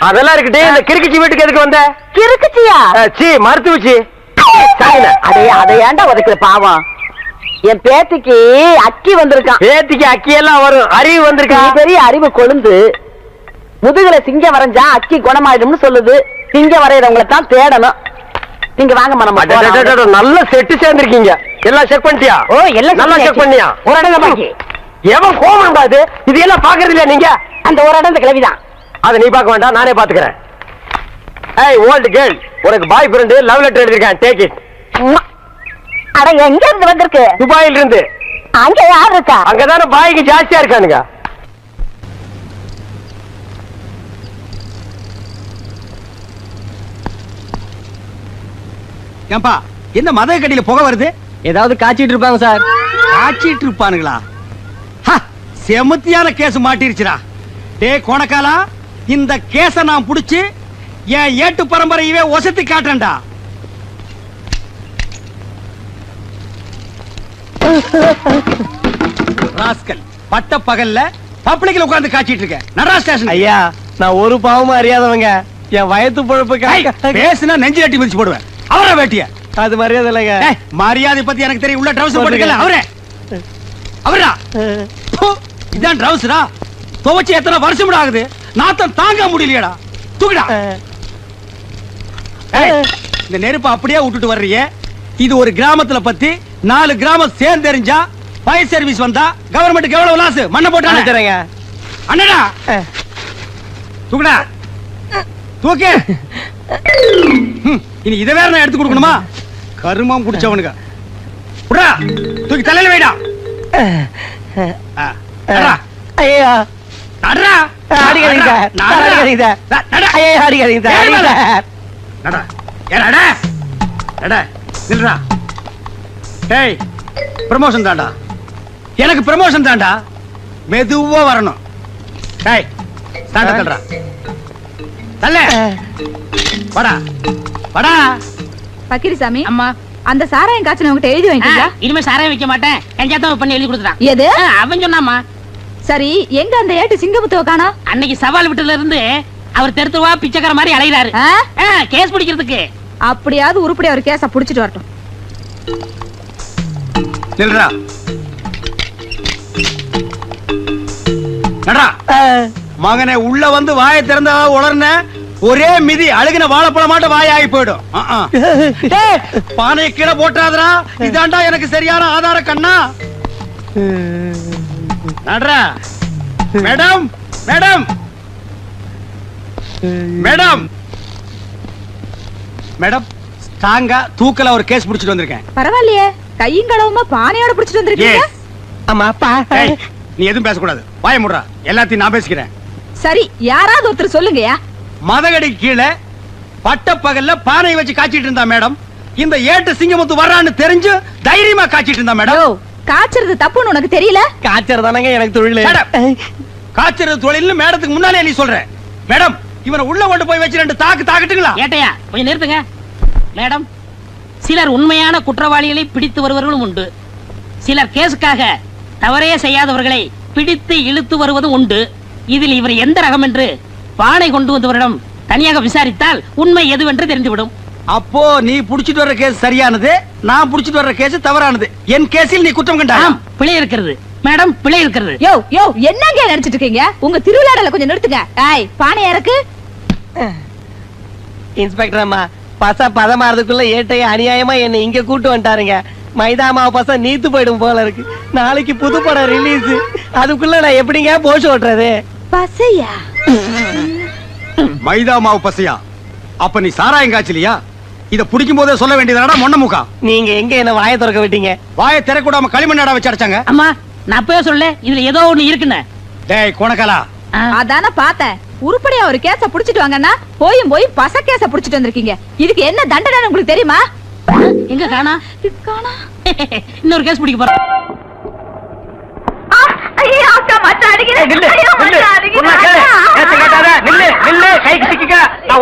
அதெல்லாம் இருக்கட்டே, இந்த கிறுக்குச்சி வீட்டுக்கு எதுக்கு வந்த? கிறுக்குச்சியா? சி மருத்துவச்சி. அதை ஏன்டா உதைக்கிற பாவம்? என் பேத்திக்கு அக்கி வந்திருக்கான். பேத்திக்கு அக்கி எல்லாம் வரும், அறிவு வந்திருக்கா. பெரிய அறிவு கொழுந்து. முதுகுல சிங்கம் வரைஞ்சா அக்கி குணமாயிடும்னு சொல்லுது. சிங்கம் வரையறவங்களை தான் தேடணும். நீங்க வாங்க மனம். நல்ல செட்டு சேர்ந்திருக்கீங்க. எல்லாம் செக் பண்ணிட்டியா? ஓ, எல்லாம் நல்லா செக் பண்ணியா? ஒரு இடம் பாக்கி. எவன் கோமம் பாது? இது எல்லாம் பாக்குறது இல்லையா நீங்க? அந்த ஒரு இடம் இந்த கிளவிதான். அதை நீ பார்க்க வேண்டாம், நானே பாத்துக்கிறேன். ஏய் ஓல்ட் கேர்ள், உனக்கு பாய் ஃப்ரெண்ட் லவ் லெட்டர் எழுதிருக்கேன், டேக் இட். அட எங்க இருந்து வந்திருக்கு? துபாயில இருந்து. அங்க யார் இருக்கா? அங்கதானே பாய்க்கு ஜாஸ்தியா இருக்கானுங்க. ஏன்பா, என்ன மத கடியில புகை வருது? ஏதாவது காய்ச்சிட்டு இருப்பாங்க சார். காய்ச்சிட்டு இருப்பானுங்களா? செமத்தியான கேஸ் மாட்டிருச்சுடா. டே கோணக்காலா, இந்த கேஸ நான் புடிச்சு என் ஏட்டு பரம்பரையவே ஒசத்தி காட்டுறேன்டா. ராஸ்கல், பட்ட பகல்ல பப்ளிக்ல உட்கார்ந்து காய்ச்சிட்டு இருக்க. நடரா ஸ்டேஷன். ஐயா, நான் ஒரு பாவமும் அறியாதவங்க. என் வயத்து பொழப்புக்கு பேசுனா நெஞ்சு கட்டி மிதிச்சு போடுவேன். அவரா வேட்டிய? அது மரியாதை இல்லைங்க. மரியாதை பத்தி எனக்கு தெரியும். உள்ள ட்ரவுசர் போட்டுக்கல. அவரா இதான் ட்ரவுசரா? துவச்சு எத்தனை வருஷம் ஆகுது, நாத்தம் தாங்க முடியலையடா. தூக்குடா. இந்த நெருப்பை அப்படியே விட்டுட்டு வர்றீங்க. இது ஒரு கிராமத்துல பத்தி 4 கிராமம் சேர்ந்து எரிஞ்சா ஃபயர் சர்வீஸ் வந்தா கவர்மெண்ட்டுக்கு எவ்வளவு லாஸ்? மண்ணை போட்டாங்க. அண்ணடா, தூக்குடா, தூக்கு. இனி இதை வேற நான் எடுத்து கொடுக்கணுமா? கருமம் குடிச்சவனுங்க. விடா, தூக்கி தலையில வைடா. ஐயா, நடரா. அடிக்காதீங்க சார். அடிக்காதீங்க சார். ஐயா, அடிக்காதீங்க சார். நடா. ஏடா நடா. நில்றா. டேய், ப்ரமோஷன் தான்டா. எனக்கு ப்ரமோஷன் தான்டா. மெதுவா வரணும். டேய், ஸ்டாண்ட தள்ளுடா. தள்ளு. வாடா. வாடா. பக்கிரிசாமி, அம்மா, அந்த சாராயம் காய்ச்சல் உங்ககிட்ட எழுதி வாங்கிட்டீங்களா? இனிமே சாராயம் வைக்க மாட்டேன். கஞ்சாத்தான் பண்ணி எழுதி கொடுத்துட்டான். எது? அவன் சொன்னாமா. சரி, எங்க அந்த ஏட்டு சிங்கமுத்துவ காணா? அன்னைக்கு சவால் விட்டுல இருந்து அவர் தெருத்துவா பிச்சைக்கார மாதிரி அலைகிறாரு. கேஸ் பிடிக்கிறதுக்கு. அப்படியாவது உருப்படி அவர் கேஸ புடிச்சிட்டு வரட்டும். நில்றா. நடா. மகனே, உள்ள வந்து வாயை திறந்தா உளர்ன ஒரே மிதி அழுகின வாழைப்பழம் மாட்ட வாயாகி போயிடும். டேய், பானையை கீழே போட்டாதரா. இதாண்டா எனக்கு சரியான ஆதார கண்ணா. நடரா. மேடம் மேடம் மேடம் மேடம் ஸ்ட்ராங்கா தூக்கல ஒரு கேஸ் புடிச்சிட்டு வந்திருக்கேன். பரவாயில்லையே, கையும் கடவுமா பானையோட புடிச்சிட்டு வந்திருக்கீங்க. ஆமா அப்பா. ஏய், நீ எதுவும் பேசக்கூடாது. வாய முடுறா. எல்லாத்தையும் நான் பேசிக்கிறேன். சரி, யாராவது ஒருத்தர் சொல்லுங்கயா. மதகடி கீழே பட்ட பகல்ல பானை வச்சு காய்ச்சிட்டு இருந்தா மேடம். இந்த ஏட்டு சிங்கமுத்து வர்றான்னு தெரிஞ்சு தைரியமா காய்ச்சிட்டு இருந்தா மேடம். காய்ச்சறது தப்புன்னு உனக்கு தெரியல? காய்ச்சறதானங்க எனக்கு தொழில். காய்ச்சறது தொழில்னு மேடத்துக்கு முன்னாலே நீ சொல்ற. மேடம், இவனை உள்ள கொண்டு போய் வச்சு 2 தாக்கு தாக்கட்டுங்களா? ஏட்டையா கொஞ்சம் நிறுத்துங்க. மேடம், சிலர் உண்மையான குற்றவாளிகளை பிடித்து வருவர்களும் உண்டு. சிலர் கேஸுக்காக தவறே செய்யாதவர்களை பிடித்து இழுத்து வருவதும் உண்டு. இதில் இவர் எந்த ரகம் என்று பானை கொண்டு வந்தவரிடம் தனியாக விசாரித்தால் உண்மை எதுவென்று தெரிந்துவிடும். அப்போ நீ புடிச்சிட்டு வர்ற கேஸ் சரியானது, நான் புடிச்சிட்டு வர்ற கேஸ் தவறானது. என் கேஸில் நீ குற்றம் கண்டாய். பிழை இருக்கிறது மேடம், பிழை இருக்கிறது. யோ யோ, என்னங்க நினைச்சிட்டு இருக்கீங்க? உங்க திருவிழாடல கொஞ்சம் நிறுத்துங்க. ஏய், பானை இறக்கு. இன்ஸ்பெக்டர் அம்மா, பச பதமாறதுக்குள்ள ஏட்டைய அநியாயமா என்ன இங்க கூட்டு வந்துட்டாருங்க. மைதா மாவு பச நீத்து போயிடும் போல இருக்கு. நாளைக்கு புது படம் ரிலீஸ். அதுக்குள்ள நான் எப்படிங்க போஷ் ஓட்டுறது? பசையா? மைதா மாவு பசையா? அப்ப நீ சாராயம் காய்ச்சலியா? இத புடிக்கும் போதே சொல்ல வேண்டியதாடா மொன்ன முக்கா. நீங்க எங்க என்ன வாயை திறக்க விட்டீங்க? வாயை திறக்கூடாம களிமண்ணாடா வச்சு அடைச்சாங்க. அம்மா, நான் அப்பவே சொல்ல இதுல ஏதோ ஒண்ணு இருக்குன்னு. டேய் கோணக்கலா, அதான பார்த்தேன். உருப்படியா ஒரு கேஸ புடிச்சிட்டு வாங்கன்னா போய் பச கேஸ புடிச்சிட்டு வந்திருக்கீங்க. இதுக்கு என்ன தண்டனை உங்களுக்கு தெரியுமா? எங்க காணா? இன்னொரு கேஸ் பிடிக்க போறோம்.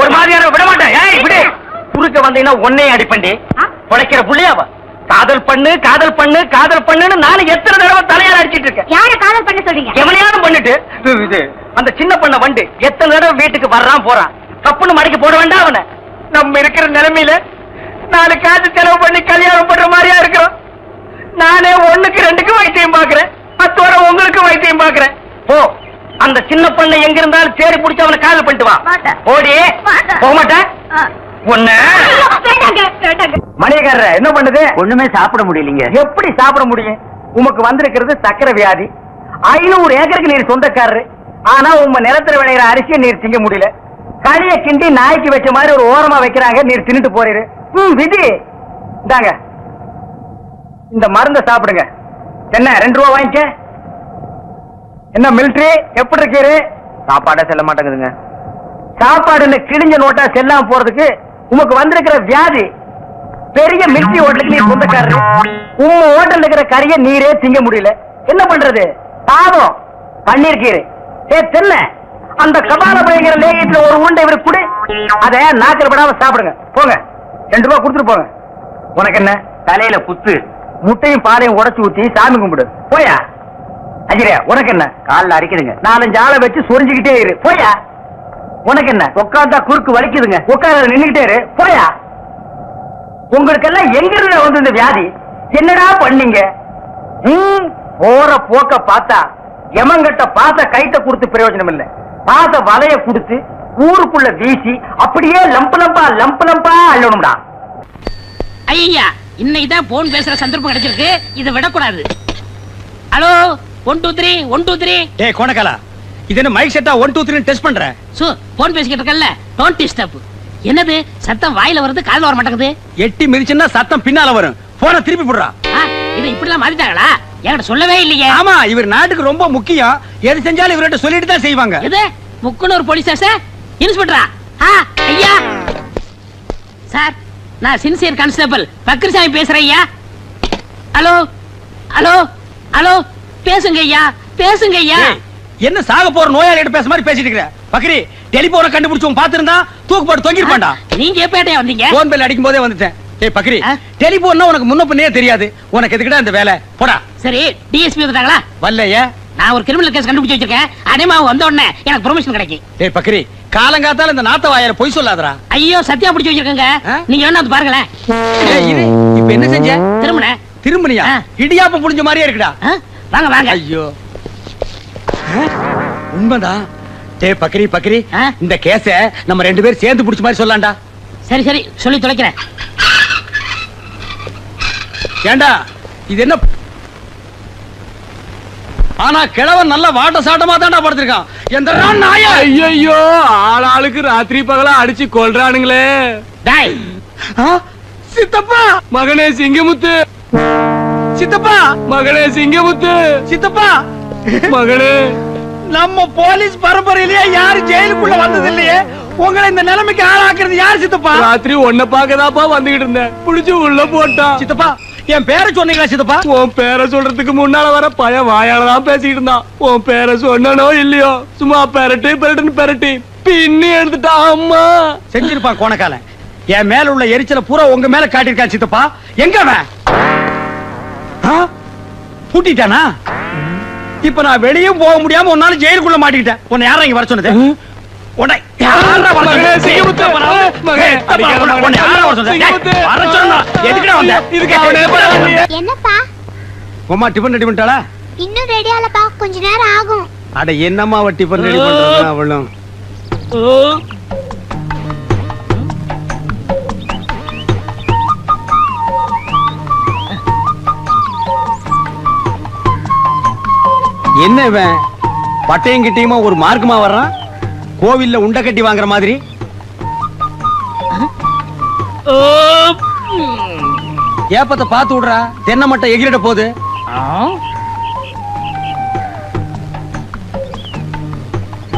ஒரு மாதிரியான விட மாட்டேன். குறுக்க வந்தீங்கன்னா ஒன்னே அடிப்பண்டி உழைக்கிற புள்ளையாவ. காதல் பண்ணு காதல் பண்ணு காதல் பண்ணுன்னு நானும் எத்தனை தடவை தலையால அடிச்சிட்டு இருக்கேன். யார காதல் பண்ண சொல்றீங்க? எவனையாவது பண்ணிட்டு இது அந்த சின்ன பண்ண வண்டு எத்தனை தடவை வீட்டுக்கு வர்றான் போறான். தப்புன்னு மடக்கி போட வேண்டாம் அவனை. நம்ம இருக்கிற நிலைமையில 4 காசு செலவு பண்ணி கல்யாணம் பண்ற மாதிரியா இருக்கிறோம். நானே 1க்கு 2க்கு வைத்தியம் பாக்குறேன். 10 வரை உங்களுக்கு வைத்தியம் பாக்குறேன். போ, அந்த சின்ன பண்ண எங்க இருந்தாலும் தேடி பிடிச்சு அவனை காதல் பண்ணிட்டு வா. ஓடி போக மாட்டேன். மணியக்காரர என்ன பண்ணுது? ஒண்ணுமே சாப்பிட முடியலீங்க. எப்படி சாப்பிட முடியும்? உமக்கு வந்திருக்கிறது சக்கரை வியாதி. 500 ஏக்கருக்கு நீர் சொந்தக்காரரு. ஆனா உங்க நிலத்துல விளையிற அரிசியை நீர் திங்க முடியல. களிய கிண்டி நாய்க்கு வச்ச மாதிரி ஒரு ஓரமா வைக்கிறாங்க, நீர் தின்னுட்டு போறீரு. விதி இந்தாங்க, இந்த மருந்தை சாப்பிடுங்க. என்ன 2 ரூபா வாங்கிக்க. என்ன மிலிட்டரி எப்படி இருக்கீரு? சாப்பாடே செல்ல மாட்டேங்குதுங்க. சாப்பாடுன்னு கிழிஞ்ச நோட்டா செல்லாம போறதுக்கு உமக்கு வந்திருக்கிற வியாதி. பெரிய மிலிட்டரி ஹோட்டலுக்கு நீர் சொந்தக்காரரு. உங்க ஹோட்டல் இருக்கிற கறிய நீரே திங்க முடியல. என்ன பண்றது? சாதம் பன்னீர் கீரை தென்ன அந்த கபால பயங்கர லேகியத்துல ஒரு உருண்டை இவருக்கு கொடு. அத நாக்கில் படாம சாப்பிடுங்க. போங்க, 2 ரூபா கொடுத்துட்டு போங்க. உனக்கு என்ன தலையில குத்து? முட்டையும் பாலையும் உடைச்சு ஊத்தி சாமி கும்பிடு. போயா அஜிரே, உனக்கு என்ன காலில் அரிக்குதுங்க. 4-5 ஆளை வச்சு சொரிஞ்சுக்கிட்டே இரு. போயா. உனக்கு என்ன உட்காந்தா குறுக்கு வலிக்குதுங்க. உட்கார நின்னுகிட்டே இரு. போயா. உங்களுக்கெல்லாம் எங்க இருந்து வந்து இந்த வியாதி? என்னடா பண்ணீங்க? போற போக்க பார்த்தா எமங்கட்ட பாச கைட்ட கொடுத்து பிரயோஜனம் இல்ல. பாச வலைய கொடுத்து ஊருக்குள்ள வீசி அப்படியே லம்பு லம்பா அள்ளணும்டா. ஐயா, இன்னைக்குதான் போன் பேசுற சந்தர்ப்பம் கிடைச்சிருக்கு. இதை விடக்கூடாது. ஹலோ, 1 2 3 1 2 3. டேய் கோணக்கலா, இது என்ன மைக் செட்டா 1 2 3 டெஸ்ட் பண்ற? சோ போன் பேசிக்கிட்டு இருக்கல்ல, டோன்ட் டிஸ்டர்ப். என்னது சத்தம் வாயில வருது, காதுல வர மாட்டேங்குது. எட்டி மிதிச்சுன்னா சத்தம் பின்னால வரும். போனை திருப்பி போடுறா. இது இப்படிலாம் மாத்திட்டாங்களா? என்கிட்ட சொல்லவே இல்லையே. ஆமா, இவர் நாட்டுக்கு ரொம்ப முக்கியம். எது செஞ்சாலும் இவர்கிட்ட சொல்லிட்டு தான் செய்வாங்க. இது முக்குனூர் போலீஸ் ஸ்டேஷன் இன்ஸ்பெக்டரா? ஐயா சார், நான் சின்சியர் கான்ஸ்டபிள் பக்ரிசாமி பேசுறேன் ஐயா. ஹலோ ஹலோ ஹலோ, பேசுங்க ஐயா, பேசுங்க ஐயா. என்ன சாக போற நோயாளிகிட்ட பேச மாதிரி பேசிட்டு இருக்கற? பக்ரி, டெலிபோனை கண்டுபிடிச்சவன் பாத்துறதா தூக்கு போட்டு தொங்கிருப்பான்டா. நீங்க எப்ப வந்தீங்க? போன் பெல் அடிக்கும் போதே வந்துட்டேன். ஏய் பக்ரி, டெலிபோன்னா உனக்கு முன்ன பின்னே தெரியாது. உனக்கு எதுக்குடா இந்த வேலை? போடா. சரி, டிஎஸ்பி வந்துட்டாங்களா? வரலையே. நான் ஒரு கிரிமினல் கேஸ் கண்டுபிடிச்சு வச்சிருக்கேன். அடைமாவு வந்த உடனே எனக்கு ப்ரொமோஷன் கிடைக்கும். ஏய் பக்ரி, காலங்காத்தால இந்த நாத்த வாயால பொய் சொல்லாதடா. ஐயோ, சத்தியா பிடிச்சு வச்சிருக்கேங்க. நீங்க வேணா வந்து பாருங்களேன். ஏய் இரு, இப்போ என்ன செஞ்ச? திரும்பனியா? இடியாப்பம் புடிஞ்ச மாதிரியே இருக்குடா. வாங்க வாங்க. ஐயோ, உண்மைதான். டேய் பக்ரி பக்ரி, ஆ? இந்த கேஸ நம்ம 2 பேரும் சேர்ந்து புடிச்ச மாதிரி சொல்லலாம்டா. சரி சரி சொல்லி தொலைக்கிறேன். ஏண்டா இது என்ன? ஆனா கிழவன் நல்ல வாட்ட சாட்டமா தான்டா படுத்திருக்கான். எந்த நாயா? ஐயோ ஆளாளுக்கு ராத்திரி பகலா அடிச்சு கொல்றானுங்களே. டேய் சித்தப்பா, மகனே சிங்கமுத்து, சித்தப்பா, மகனே சிங்கமுத்து, சித்தப்பா, மகனே. நம்ம போலீஸ் பரம்பரையிலேயே யாரு ஜெயிலுக்குள்ள வந்தது இல்லையே. உங்களை இந்த நிலைமைக்கு ஆளாக்குறது யார் சித்தப்பா? ராத்திரி உன்னை பாக்கதாப்பா வந்துகிட்டு இருந்தேன், புடிச்சு உள்ள போட்டான். சித்தப்பா, என் பேரை சொன்னீங்களா சித்தப்பா? உன் பேரை சொல்றதுக்கு முன்னால வர பையன் வாயாலதான் பேசிக்கிட்டு இருந்தான். உன் பேரை சொன்னனோ இல்லையோ, சும்மா பெரட்டுன்னு பெரட்டி பின்னி எடுத்துட்டான். அம்மா செஞ்சிருப்பான் கோணக்காலன். என் மேல உள்ள எரிச்சல பூரா உங்க மேல காட்டியிருக்கான் சித்தப்பா. எங்க அவன்? பூட்டிட்டானா? இப்ப நான் வெளியும் போக முடியாம உன்னால ஜெயிலுக்குள்ள மாட்டிக்கிட்டேன். உன்னை யாரா இங்க வர சொன்னது? உன்னை யாரா வர சொன்னது? சிங்கமுத்து, மகனே, அடிக்காத உன்னை யாரா வர சொன்னது? சிங்கமுத்து. வர சொன்னா எதுக்குடா வந்த? இதுக்கு அவனே பரவாயில்லையே. என்னப்பா உம்மா டிபன் ரெடி பண்ணிட்டாளா? இன்னும் ரெடி ஆகலப்பா, கொஞ்ச நேரம் ஆகும். அட என்னம்மா அவ டிபன் ரெடி பண்றா அவளும். என்ன இவன் பட்டையும் கிட்டையுமா ஒரு மார்க்கமா வர்றான்? கோவில்ல உண்டை கட்டி வாங்குற மாதிரி. ஏப்பத்தை பார்த்து விடுறா, தென்னை மட்டை எகிரிட போகுது.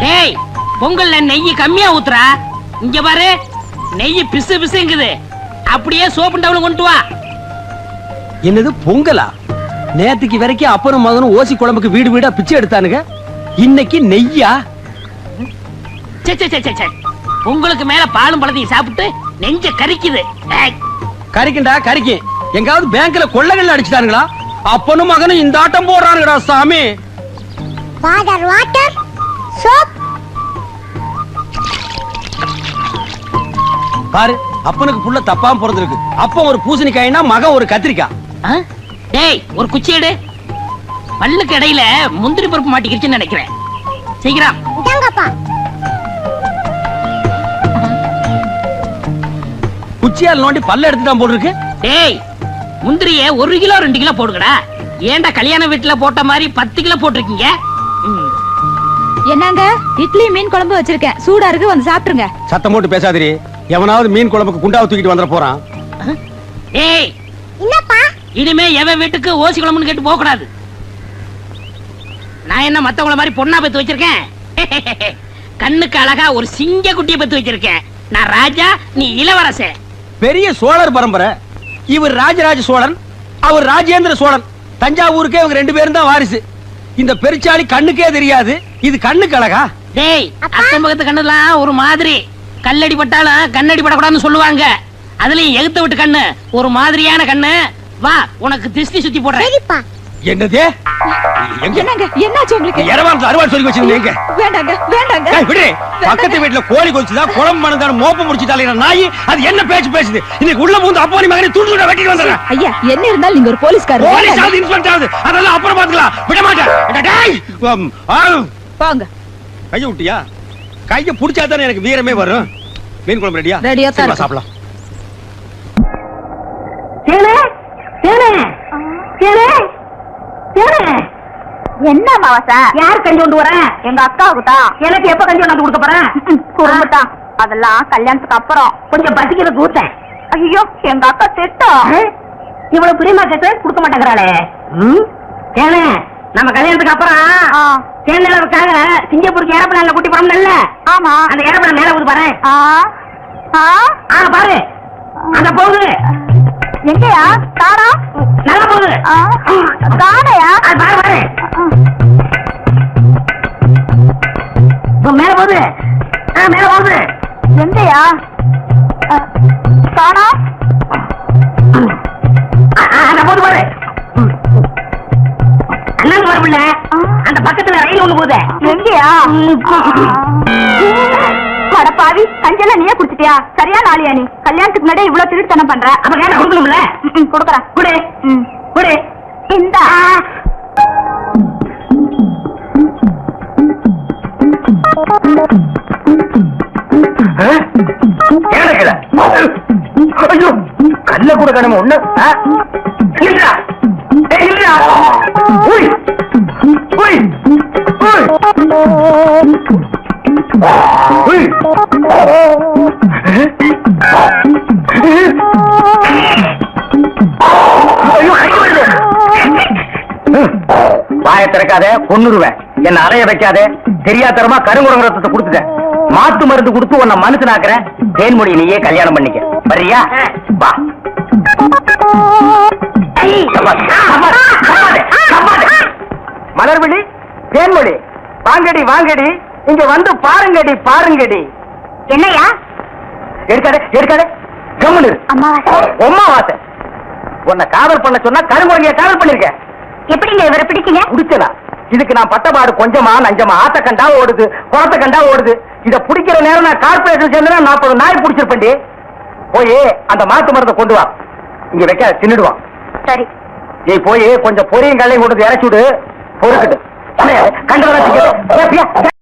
டேய் பொங்கல்ல நெய் கம்மியா ஊத்துறா. இங்க பாரு, நெய் பிசு பிசுங்குது. அப்படியே சோப்பு டவுன் கொண்டு வா. என்னது பொங்கலா? நேத்துக்கு வரைக்கும் அப்பனும் மகனும் ஓசி குழம்புக்கு வீடு வீடா பிச்சை எடுத்தானுங்க. இன்னைக்கு நெய்யா? சே சே சே சே சே. உங்களுக்கு மேல பாலும் பழத்தையும் சாப்பிட்டு நெஞ்ச கரிக்குது. ஏய், கறிக்குண்டா கறிக்கு. எங்காவது பேங்க்ல கொள்ளைகள் அடிச்சுட்டானுங்களா? அப்பனும் மகனும் இந்த ஆட்டம் போடுறானுங்கடா சாமி. Father water soap. பாரு, அப்பனுக்கு புள்ள தப்பாம பிறந்திருக்கு. அப்பன் ஒரு பூசணிக்காய்னா மகன் ஒரு கத்திரிக்காய். ஆ? டேய் ஒரு குச்சி எடு. பல்லுக்கு இடையில முந்திரி பருப்பு மாட்டிக்கிச்சுன்னு நினைக்கிறேன். சீக்கிரம். இதாங்கப்பா. குச்சியால் நோண்டி பல்ல எடுத்துட்டான் போல் இருக்கு. டேய் முந்திரிய 1 கிலோ 2 கிலோ போடுங்கடா. ஏன்டா கல்யாண வீட்டுல போட்ட மாதிரி 10 கிலோ போட்டிருக்கீங்க? என்னங்க, இட்லி மீன் குழம்பு வச்சிருக்கேன், சூடா இருக்கு, வந்து சாப்பிட்டுருங்க. சத்தம் போட்டு பேசாதீரி. எவனாவது மீன் குழம்புக்கு குண்டாவை தூக்கிட்டு வந்துட போறான். ஏய் என்னப்பா? இனிமே எவன் வீட்டுக்கு ஓசி குழம்புன்னு கேட்டு போக கூடாது. நான் என்ன மத்தவங்கள மாதிரி பொண்ணா பெத்து வச்சிருக்கேன்? கண்ணுக்கு அழகா ஒரு சிங்க குட்டியை பெத்து வச்சிருக்கேன். நான் ராஜா, நீ இளவரசன். பெரிய சோழர் பரம்பரை. இவர் ராஜராஜ சோழன், அவர் ராஜேந்திர சோழன். தஞ்சாவூருக்கே இவங்க 2 பேரும் தான் வாரிசு. இந்த பெருச்சாளி கண்ணுக்கே தெரியாது. இது கண்ணுக்கு அழகா? டேய் அக்கம் பக்கத்து கண்ணுலாம் ஒரு மாதிரி. கல்லடி பட்டாலும் கண்ணடி படக்கூடாதுன்னு சொல்லுவாங்க. அதுலயும் எகுத்த விட்டு கண்ணு ஒரு மாதிரியான கண்ணு. வா உனக்கு திருஷ்டி சுத்தி போடுறேன். சரிப்பா. என்னது? என்னங்க, என்னாச்சு உங்களுக்கு? இரவாரத்துல அறுவாள் சொல்லி வச்சிருந்தீங்க. வேண்டாங்க வேண்டாங்க. ஏய், விடு. பக்கத்து வீட்டுல கோழி கொச்சுதா, குழம்பு மணந்தான மோப்பம் முடிச்சுட்டாலே நாய். அது என்ன பேச்சு பேசுது? இன்னைக்கு உள்ள பூந்து அப்பா நீ மகனை துண்டு வெட்டிட்டு வந்துடுறேன். ஐயா, என்ன இருந்தாலும் நீங்க ஒரு போலீஸ்காரர். போலீஸ் ஆகுது, இன்ஸ்பெக்டர் ஆகுது, அதெல்லாம் அப்புறம் பாத்துக்கலாம். விட மாட்டேன். டேய், வாங்க. கைய விட்டியா? கைய புடிச்சா தானே எனக்கு வீரமே வரும். மீன் குழம்பு ரெடியா? ரெடியா தான் சரி, வா, இருக்கு. சாப்பிடலாம். என்ன மாவசா? யார் கஞ்சி கொண்டு வரேன்? எங்க அக்காவுக்கு தான். எனக்கு எப்ப கஞ்சி கொண்டு கொடுக்க போறேன்? குடும்பத்தான். அதெல்லாம் கல்யாணத்துக்கு அப்புறம். கொஞ்சம் பசிக்கிறது கூட்டேன். ஐயோ, எங்க அக்கா திட்டம். இவ்வளவு பிரியமா கேட்டு கொடுக்க மாட்டேங்கிறாளே. ஏனே, நம்ம கல்யாணத்துக்கு அப்புறம் தேர்ந்தளவுக்காக சிங்கப்பூருக்கு ஏரோப்ளேன்ல கூட்டி போறோம்ல. ஆமா, அந்த ஏரோப்ளேன் மேல போகுது பாரு. பாரு, அந்த போகுது. எங்கயா? காணா? நல்லா போகுது. காணையா? பாரு பாரு, மேல போகுது. மேல போகுது. எங்கயா? காணா? அந்த போகுது பாரு. அண்ணன் வரல, அந்த பக்கத்துல ரயில் ஒண்ணு போகுது. எங்கயா? பாவி, கஞ்செல்லாம் நீயே குடிச்சிட்டியா? சரியா நாளியா நீ? கல்யாணத்துக்கு முன்னாடி இவ்வளவு திருட்டுத்தனம் பண்ற. அப்ப கேட்ட கொடுக்கணும்ல? கொடுக்கறேன். குடு குடு. இந்தா. கணும ஒண்ணு இல்லடா இல்லடா உய் உய் உய் வாயை திறக்காத கொன்னுருவேன். என்ன அலைய வைக்காத. தெரியாதரமா கருங்குரங்க ரத்தத்தை கொடுத்துட்டேன். மாத்து மருந்து கொடுத்து உன்னை மனுஷனாக்குறேன். தேன்மொழி நீயே கல்யாணம் பண்ணிக்க. வரியா? வா. மலர்விழி, தேன்மொழி, வாங்கடி வாங்கடி, இங்க வந்து பாருங்கடி பாருங்கடி. என்னையா எடுக்காதே எடுக்காதே, கம்முனு. அம்மாவாசை உன்னை காதல் பண்ண சொன்னா கருங்குரங்கிய காதல் பண்ணிருக்க. எப்படிங்க இவரை பிடிக்கீங்க? குடிச்சதா? இதுக்கு நான் பட்டபாடு கொஞ்சமா நஞ்சமா. ஆத்த கண்டா ஓடுது, குளத்தை கண்டா ஓடுது. இத பிடிக்கிற நேரம் நான் கார்பரேஷன் சேர்ந்தா 40 நாய் பிடிச்சிருப்பேன்டி. போய் அந்த மாத்து மருந்தை கொண்டு வா. இங்க வைக்க தின்னுடுவான். சரி. நீ போய் கொஞ்சம் பொரியும் கல்லையும் கொண்டு இறச்சி விடு. பொறுக்கிட்டு கண்டு